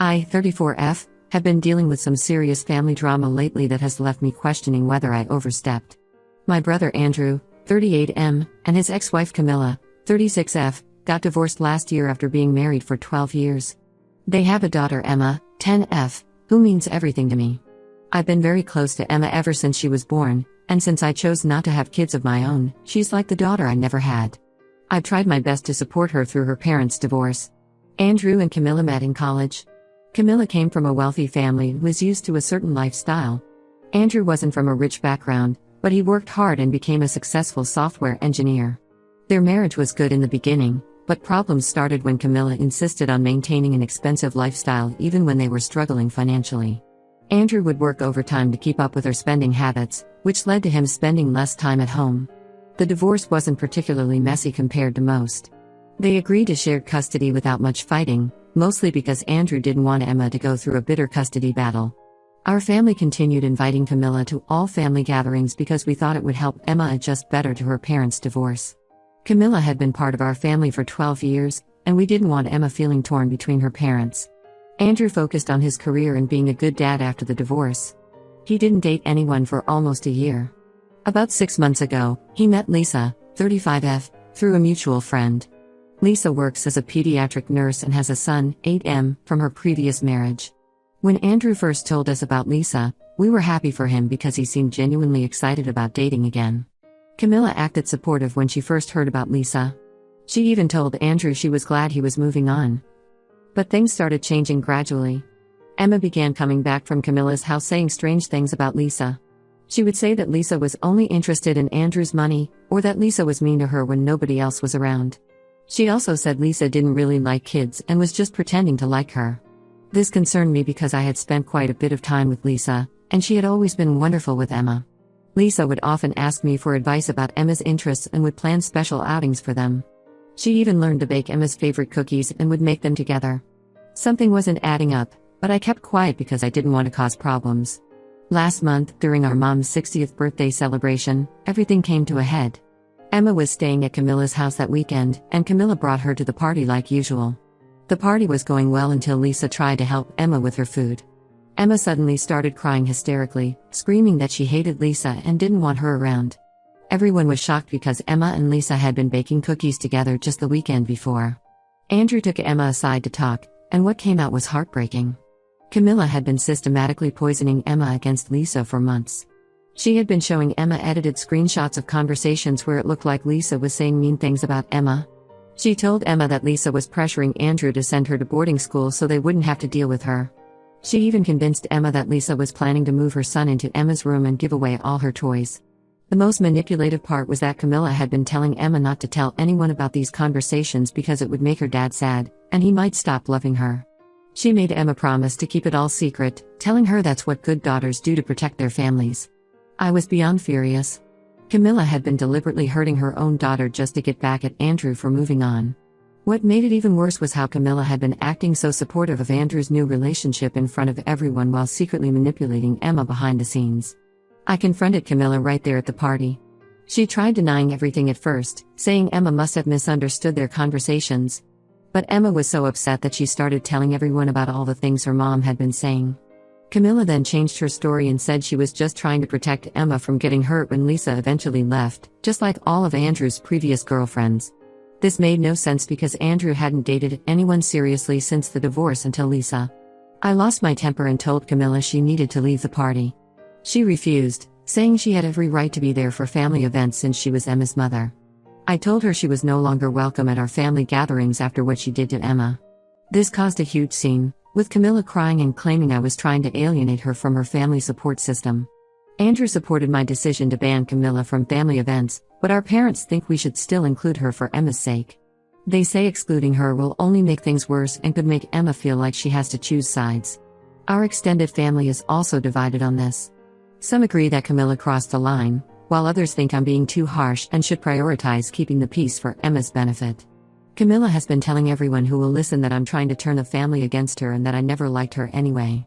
I, 34F, have been dealing with some serious family drama lately that has left me questioning whether I overstepped. My brother Andrew, 38M, and his ex-wife Camilla, 36F, got divorced last year after being married for 12 years. They have a daughter Emma, 10F, who means everything to me. I've been very close to Emma ever since she was born, and since I chose not to have kids of my own, she's like the daughter I never had. I've tried my best to support her through her parents' divorce. Andrew and Camilla met in college. Camilla came from a wealthy family and was used to a certain lifestyle. Andrew wasn't from a rich background, but he worked hard and became a successful software engineer. Their marriage was good in the beginning, but problems started when Camilla insisted on maintaining an expensive lifestyle even when they were struggling financially. Andrew would work overtime to keep up with her spending habits, which led to him spending less time at home. The divorce wasn't particularly messy compared to most. They agreed to shared custody without much fighting, mostly because Andrew didn't want Emma to go through a bitter custody battle. Our family continued inviting Camilla to all family gatherings because we thought it would help Emma adjust better to her parents' divorce. Camilla had been part of our family for 12 years, and we didn't want Emma feeling torn between her parents. Andrew focused on his career and being a good dad after the divorce. He didn't date anyone for almost a year. About 6 months ago, he met Lisa, 35F, through a mutual friend. Lisa works as a pediatric nurse and has a son, 8M, from her previous marriage. When Andrew first told us about Lisa, we were happy for him because he seemed genuinely excited about dating again. Camilla acted supportive when she first heard about Lisa. She even told Andrew she was glad he was moving on. But things started changing gradually. Emma began coming back from Camilla's house saying strange things about Lisa. She would say that Lisa was only interested in Andrew's money, or that Lisa was mean to her when nobody else was around. She also said Lisa didn't really like kids and was just pretending to like her. This concerned me because I had spent quite a bit of time with Lisa, and she had always been wonderful with Emma. Lisa would often ask me for advice about Emma's interests and would plan special outings for them. She even learned to bake Emma's favorite cookies and would make them together. Something wasn't adding up, but I kept quiet because I didn't want to cause problems. Last month, during our mom's 60th birthday celebration, everything came to a head. Emma was staying at Camilla's house that weekend, and Camilla brought her to the party like usual. The party was going well until Lisa tried to help Emma with her food. Emma suddenly started crying hysterically, screaming that she hated Lisa and didn't want her around. Everyone was shocked because Emma and Lisa had been baking cookies together just the weekend before. Andrew took Emma aside to talk, and what came out was heartbreaking. Camilla had been systematically poisoning Emma against Lisa for months. She had been showing Emma edited screenshots of conversations where it looked like Lisa was saying mean things about Emma. She told Emma that Lisa was pressuring Andrew to send her to boarding school so they wouldn't have to deal with her. She even convinced Emma that Lisa was planning to move her son into Emma's room and give away all her toys. The most manipulative part was that Camilla had been telling Emma not to tell anyone about these conversations because it would make her dad sad, and he might stop loving her. She made Emma promise to keep it all secret, telling her that's what good daughters do to protect their families. I was beyond furious. Camilla had been deliberately hurting her own daughter just to get back at Andrew for moving on. What made it even worse was how Camilla had been acting so supportive of Andrew's new relationship in front of everyone while secretly manipulating Emma behind the scenes. I confronted Camilla right there at the party. She tried denying everything at first, saying Emma must have misunderstood their conversations. But Emma was so upset that she started telling everyone about all the things her mom had been saying. Camilla then changed her story and said she was just trying to protect Emma from getting hurt when Lisa eventually left, just like all of Andrew's previous girlfriends. This made no sense because Andrew hadn't dated anyone seriously since the divorce until Lisa. I lost my temper and told Camilla she needed to leave the party. She refused, saying she had every right to be there for family events since she was Emma's mother. I told her she was no longer welcome at our family gatherings after what she did to Emma. This caused a huge scene, with Camilla crying and claiming I was trying to alienate her from her family support system. Andrew supported my decision to ban Camilla from family events, but our parents think we should still include her for Emma's sake. They say excluding her will only make things worse and could make Emma feel like she has to choose sides. Our extended family is also divided on this. Some agree that Camilla crossed the line, while others think I'm being too harsh and should prioritize keeping the peace for Emma's benefit. Camilla has been telling everyone who will listen that I'm trying to turn the family against her and that I never liked her anyway.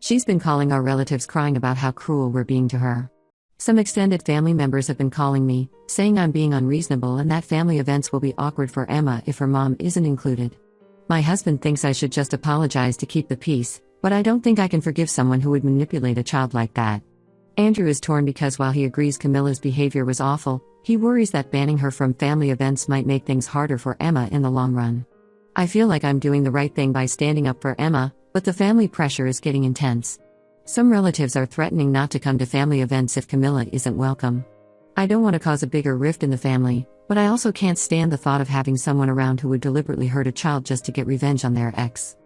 She's been calling our relatives crying about how cruel we're being to her. Some extended family members have been calling me, saying I'm being unreasonable and that family events will be awkward for Emma if her mom isn't included. My husband thinks I should just apologize to keep the peace, but I don't think I can forgive someone who would manipulate a child like that. Andrew is torn because while he agrees Camilla's behavior was awful, he worries that banning her from family events might make things harder for Emma in the long run. I feel like I'm doing the right thing by standing up for Emma, but the family pressure is getting intense. Some relatives are threatening not to come to family events if Camilla isn't welcome. I don't want to cause a bigger rift in the family, but I also can't stand the thought of having someone around who would deliberately hurt a child just to get revenge on their ex.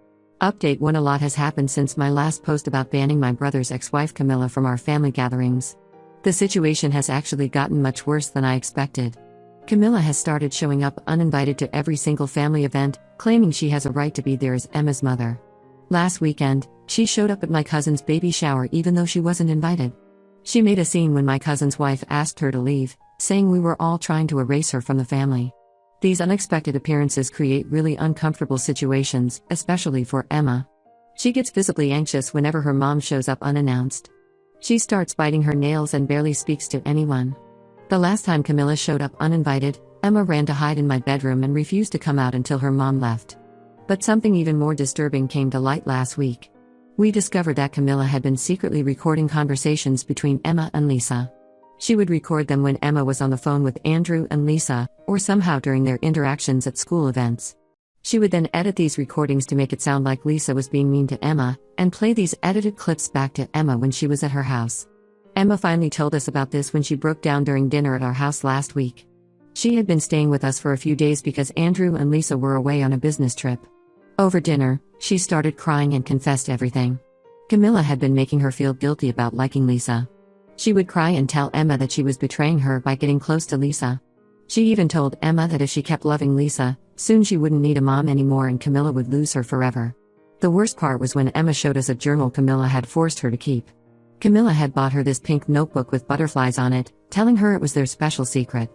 Update 1: A lot has happened since my last post about banning my brother's ex-wife Camilla from our family gatherings. The situation has actually gotten much worse than I expected. Camilla has started showing up uninvited to every single family event, claiming she has a right to be there as Emma's mother. Last weekend, she showed up at my cousin's baby shower even though she wasn't invited. She made a scene when my cousin's wife asked her to leave, saying we were all trying to erase her from the family. These unexpected appearances create really uncomfortable situations, especially for Emma. She gets visibly anxious whenever her mom shows up unannounced. She starts biting her nails and barely speaks to anyone. The last time Camilla showed up uninvited, Emma ran to hide in my bedroom and refused to come out until her mom left. But something even more disturbing came to light last week. We discovered that Camilla had been secretly recording conversations between Emma and Lisa. She would record them when Emma was on the phone with Andrew and Lisa, or somehow during their interactions at school events. She would then edit these recordings to make it sound like Lisa was being mean to Emma, and play these edited clips back to Emma when she was at her house. Emma finally told us about this when she broke down during dinner at our house last week. She had been staying with us for a few days because Andrew and Lisa were away on a business trip. Over dinner, she started crying and confessed everything. Camilla had been making her feel guilty about liking Lisa. She would cry and tell Emma that she was betraying her by getting close to Lisa. She even told Emma that if she kept loving Lisa, soon she wouldn't need a mom anymore and Camilla would lose her forever. The worst part was when Emma showed us a journal Camilla had forced her to keep. Camilla had bought her this pink notebook with butterflies on it, telling her it was their special secret.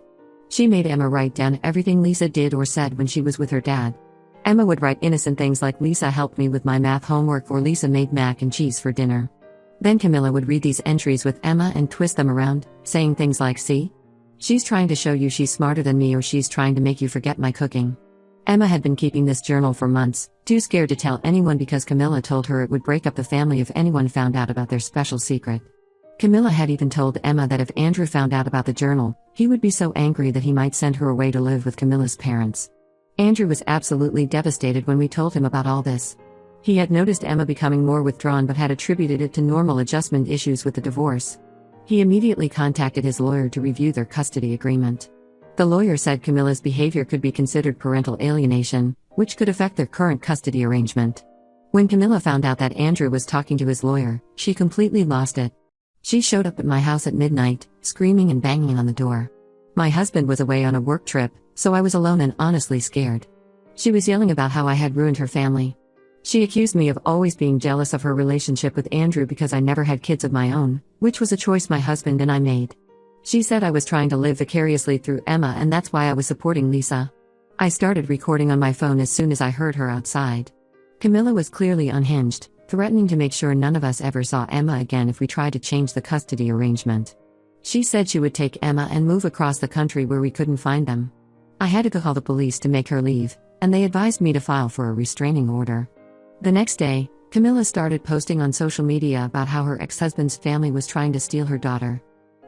She made Emma write down everything Lisa did or said when she was with her dad. Emma would write innocent things like Lisa helped me with my math homework or Lisa made mac and cheese for dinner. Then Camilla would read these entries with Emma and twist them around, saying things like, "See? She's trying to show you she's smarter than me or she's trying to make you forget my cooking." Emma had been keeping this journal for months, too scared to tell anyone because Camilla told her it would break up the family if anyone found out about their special secret. Camilla had even told Emma that if Andrew found out about the journal, he would be so angry that he might send her away to live with Camilla's parents. Andrew was absolutely devastated when we told him about all this. He had noticed Emma becoming more withdrawn but had attributed it to normal adjustment issues with the divorce. He immediately contacted his lawyer to review their custody agreement. The lawyer said Camilla's behavior could be considered parental alienation, which could affect their current custody arrangement. When Camilla found out that Andrew was talking to his lawyer, she completely lost it. She showed up at my house at midnight, screaming and banging on the door. My husband was away on a work trip, so I was alone and honestly scared. She was yelling about how I had ruined her family. She accused me of always being jealous of her relationship with Andrew because I never had kids of my own, which was a choice my husband and I made. She said I was trying to live vicariously through Emma and that's why I was supporting Lisa. I started recording on my phone as soon as I heard her outside. Camilla was clearly unhinged, threatening to make sure none of us ever saw Emma again if we tried to change the custody arrangement. She said she would take Emma and move across the country where we couldn't find them. I had to call the police to make her leave, and they advised me to file for a restraining order. The next day, Camilla started posting on social media about how her ex-husband's family was trying to steal her daughter.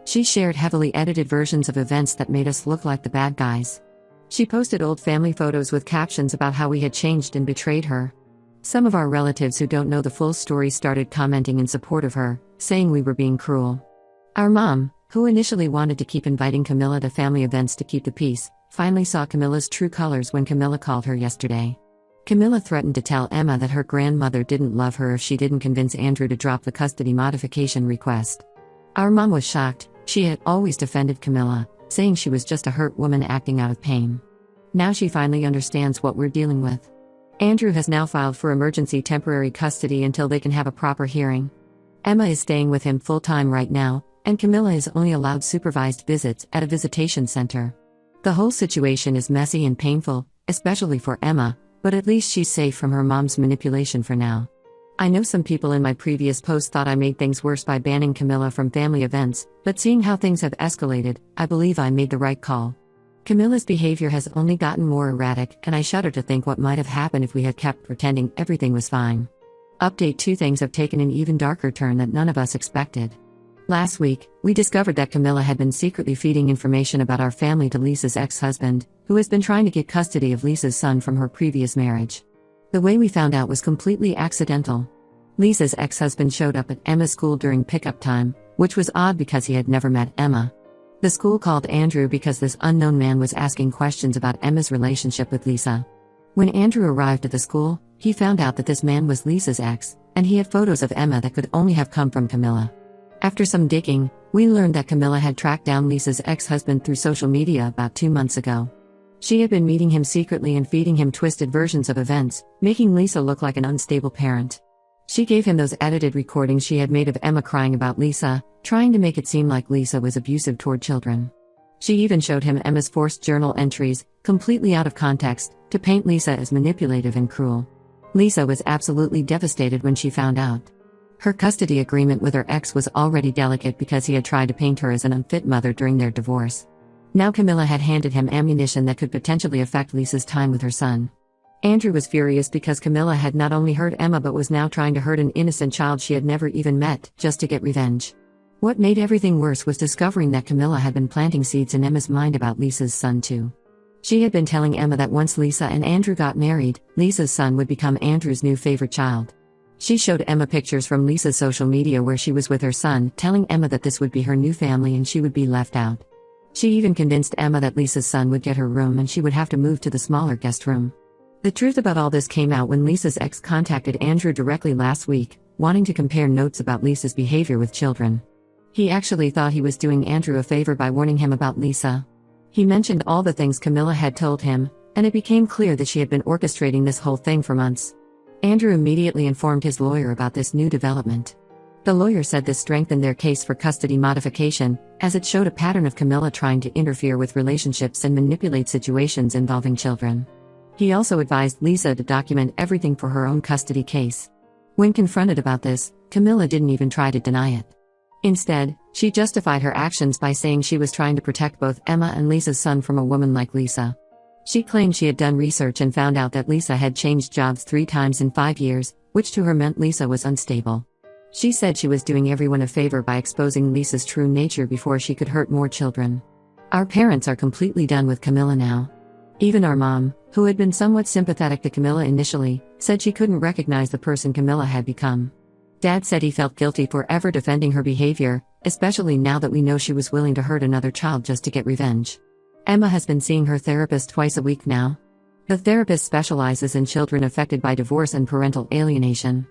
She shared heavily edited versions of events that made us look like the bad guys. She posted old family photos with captions about how we had changed and betrayed her. Some of our relatives who don't know the full story started commenting in support of her, saying we were being cruel. Our mom, who initially wanted to keep inviting Camilla to family events to keep the peace, finally saw Camilla's true colors when Camilla called her yesterday. Camilla threatened to tell Emma that her grandmother didn't love her if she didn't convince Andrew to drop the custody modification request. Our mom was shocked. She had always defended Camilla, saying she was just a hurt woman acting out of pain. Now she finally understands what we're dealing with. Andrew has now filed for emergency temporary custody until they can have a proper hearing. Emma is staying with him full-time right now, and Camilla is only allowed supervised visits at a visitation center. The whole situation is messy and painful, especially for Emma, but at least she's safe from her mom's manipulation for now. I know some people in my previous post thought I made things worse by banning Camilla from family events, but seeing how things have escalated, I believe I made the right call. Camilla's behavior has only gotten more erratic, and I shudder to think what might have happened if we had kept pretending everything was fine. Update: 2 things have taken an even darker turn that none of us expected. Last week, we discovered that Camilla had been secretly feeding information about our family to Lisa's ex-husband, who has been trying to get custody of Lisa's son from her previous marriage. The way we found out was completely accidental. Lisa's ex-husband showed up at Emma's school during pickup time, which was odd because he had never met Emma. The school called Andrew because this unknown man was asking questions about Emma's relationship with Lisa. When Andrew arrived at the school, he found out that this man was Lisa's ex, and he had photos of Emma that could only have come from Camilla. After some digging, we learned that Camilla had tracked down Lisa's ex-husband through social media about 2 months ago. She had been meeting him secretly and feeding him twisted versions of events, making Lisa look like an unstable parent. She gave him those edited recordings she had made of Emma crying about Lisa, trying to make it seem like Lisa was abusive toward children. She even showed him Emma's forced journal entries, completely out of context, to paint Lisa as manipulative and cruel. Lisa was absolutely devastated when she found out. Her custody agreement with her ex was already delicate because he had tried to paint her as an unfit mother during their divorce. Now Camilla had handed him ammunition that could potentially affect Lisa's time with her son. Andrew was furious because Camilla had not only hurt Emma but was now trying to hurt an innocent child she had never even met, just to get revenge. What made everything worse was discovering that Camilla had been planting seeds in Emma's mind about Lisa's son too. She had been telling Emma that once Lisa and Andrew got married, Lisa's son would become Andrew's new favorite child. She showed Emma pictures from Lisa's social media where she was with her son, telling Emma that this would be her new family and she would be left out. She even convinced Emma that Lisa's son would get her room and she would have to move to the smaller guest room. The truth about all this came out when Lisa's ex contacted Andrew directly last week, wanting to compare notes about Lisa's behavior with children. He actually thought he was doing Andrew a favor by warning him about Lisa. He mentioned all the things Camilla had told him, and it became clear that she had been orchestrating this whole thing for months. Andrew immediately informed his lawyer about this new development. The lawyer said this strengthened their case for custody modification, as it showed a pattern of Camilla trying to interfere with relationships and manipulate situations involving children. He also advised Lisa to document everything for her own custody case. When confronted about this, Camilla didn't even try to deny it. Instead, she justified her actions by saying she was trying to protect both Emma and Lisa's son from a woman like Lisa. She claimed she had done research and found out that Lisa had changed jobs 3 times in 5 years, which to her meant Lisa was unstable. She said she was doing everyone a favor by exposing Lisa's true nature before she could hurt more children. Our parents are completely done with Camilla now. Even our mom, who had been somewhat sympathetic to Camilla initially, said she couldn't recognize the person Camilla had become. Dad said he felt guilty for ever defending her behavior, especially now that we know she was willing to hurt another child just to get revenge. Emma has been seeing her therapist twice a week now. The therapist specializes in children affected by divorce and parental alienation.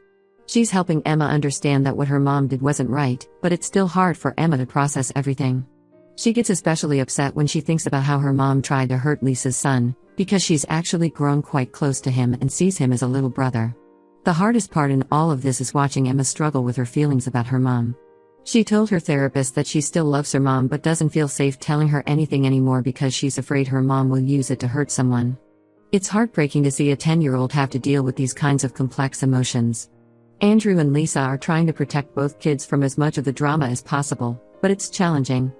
She's helping Emma understand that what her mom did wasn't right, but it's still hard for Emma to process everything. She gets especially upset when she thinks about how her mom tried to hurt Lisa's son, because she's actually grown quite close to him and sees him as a little brother. The hardest part in all of this is watching Emma struggle with her feelings about her mom. She told her therapist that she still loves her mom but doesn't feel safe telling her anything anymore because she's afraid her mom will use it to hurt someone. It's heartbreaking to see a 10-year-old have to deal with these kinds of complex emotions. Andrew and Lisa are trying to protect both kids from as much of the drama as possible, but it's challenging.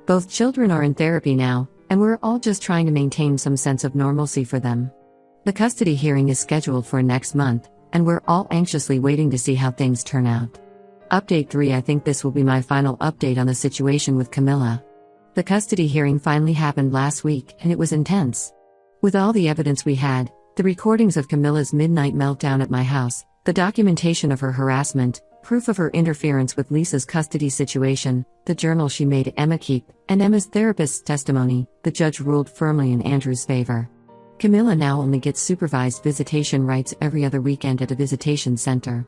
Both children are in therapy now, and we're all just trying to maintain some sense of normalcy for them. The custody hearing is scheduled for next month, and we're all anxiously waiting to see how things turn out. Update 3: I think this will be my final update on the situation with Camilla. The custody hearing finally happened last week, and it was intense. With all the evidence we had, the recordings of Camilla's midnight meltdown at my house, the documentation of her harassment, proof of her interference with Lisa's custody situation, the journal she made Emma keep, and Emma's therapist's testimony, the judge ruled firmly in Andrew's favor. Camilla now only gets supervised visitation rights every other weekend at a visitation center.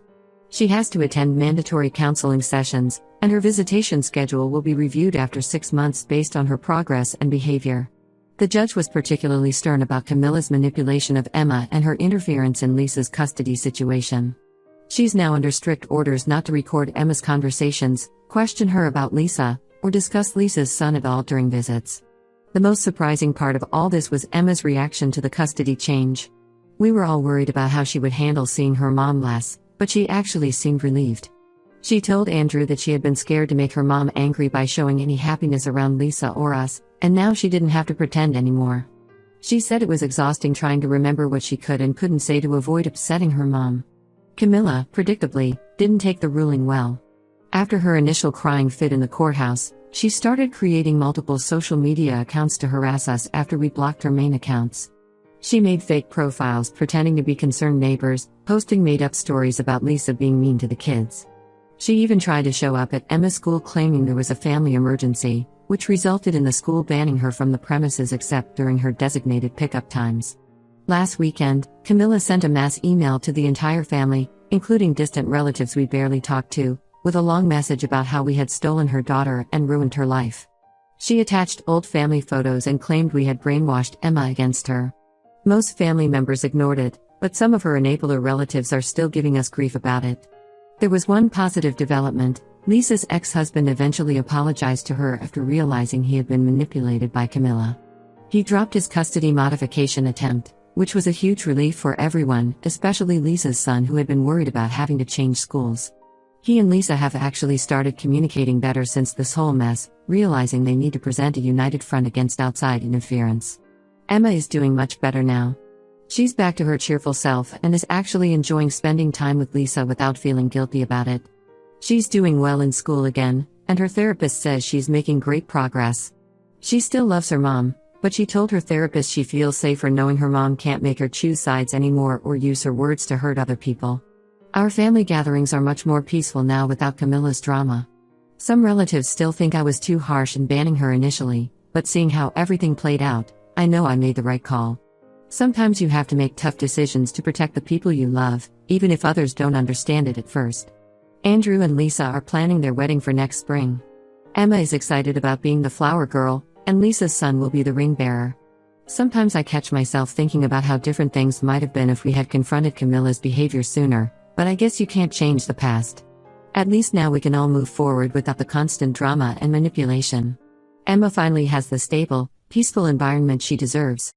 She has to attend mandatory counseling sessions, and her visitation schedule will be reviewed after 6 months based on her progress and behavior. The judge was particularly stern about Camilla's manipulation of Emma and her interference in Lisa's custody situation. She's now under strict orders not to record Emma's conversations, question her about Lisa, or discuss Lisa's son at all during visits. The most surprising part of all this was Emma's reaction to the custody change. We were all worried about how she would handle seeing her mom less, but she actually seemed relieved. She told Andrew that she had been scared to make her mom angry by showing any happiness around Lisa or us, And now she didn't have to pretend anymore. She said it was exhausting trying to remember what she could and couldn't say to avoid upsetting her mom. Camilla, predictably, didn't take the ruling well. After her initial crying fit in the courthouse, she started creating multiple social media accounts to harass us after we blocked her main accounts. She made fake profiles pretending to be concerned neighbors, posting made-up stories about Lisa being mean to the kids. She even tried to show up at Emma's school claiming there was a family emergency, which resulted in the school banning her from the premises except during her designated pickup times. Last weekend, Camilla sent a mass email to the entire family, including distant relatives we barely talked to, with a long message about how we had stolen her daughter and ruined her life. She attached old family photos and claimed we had brainwashed Emma against her. Most family members ignored it, but some of her enabler relatives are still giving us grief about it. There was one positive development. Lisa's ex-husband eventually apologized to her after realizing he had been manipulated by Camilla. He dropped his custody modification attempt, which was a huge relief for everyone, especially Lisa's son who had been worried about having to change schools. He and Lisa have actually started communicating better since this whole mess, realizing they need to present a united front against outside interference. Emma is doing much better now. She's back to her cheerful self and is actually enjoying spending time with Lisa without feeling guilty about it. She's doing well in school again, and her therapist says she's making great progress. She still loves her mom, but she told her therapist she feels safer knowing her mom can't make her choose sides anymore or use her words to hurt other people. Our family gatherings are much more peaceful now without Camilla's drama. Some relatives still think I was too harsh in banning her initially, but seeing how everything played out, I know I made the right call. Sometimes you have to make tough decisions to protect the people you love, even if others don't understand it at first. Andrew and Lisa are planning their wedding for next spring. Emma is excited about being the flower girl, and Lisa's son will be the ring bearer. Sometimes I catch myself thinking about how different things might have been if we had confronted Camilla's behavior sooner, but I guess you can't change the past. At least now we can all move forward without the constant drama and manipulation. Emma finally has the stable, peaceful environment she deserves.